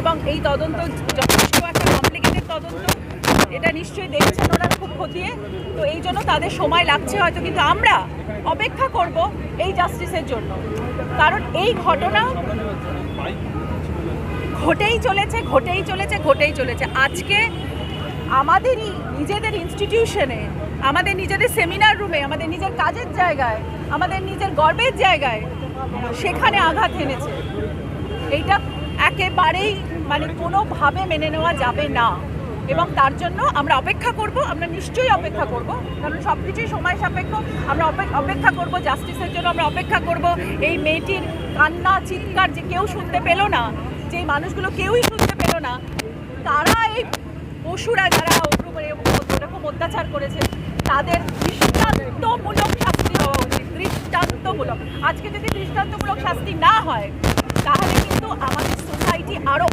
এবং এই তদন্ত যথেষ্ট একটা কমপ্লিকেটেড তদন্ত, এটা নিশ্চয়ই দেখছেন ওনারা খুব খতিয়ে। তো এই জন্য তাদের সময় লাগছে হয়তো, কিন্তু আমরা অপেক্ষা করব এই জাস্টিসের জন্য। কারণ এই ঘটনা ঘটেই চলেছে। আজকে আমাদেরই নিজেদের ইনস্টিটিউশনে, আমাদের নিজেদের সেমিনার রুমে, আমাদের নিজের কাজের জায়গায়, আমাদের নিজের গর্বের জায়গায় সেখানে আঘাত এনেছে। এইটা একেবারেই কোনোভাবে মেনে নেওয়া যাবে না। এবং তার জন্য আমরা অপেক্ষা করব, আমরা নিশ্চয়ই অপেক্ষা করব, কারণ সব কিছুই সময় সাপেক্ষ। আমরা অপেক্ষা করব জাস্টিসের জন্য, আমরা অপেক্ষা করব এই মেয়েটির কান্না চিৎকার যে কেউ শুনতে পেল না, যে মানুষগুলো কেউই শুনতে পেল না, তারা এই পশুরা যারা ওরকম অত্যাচার করেছে তাদের দৃষ্টান্তমূলক শাস্তি হওয়া উচিত, দৃষ্টান্তমূলক। আজকে যদি দৃষ্টান্তমূলক শাস্তি না হয় তাহলে কিন্তু আমাদের সোসাইটি আরও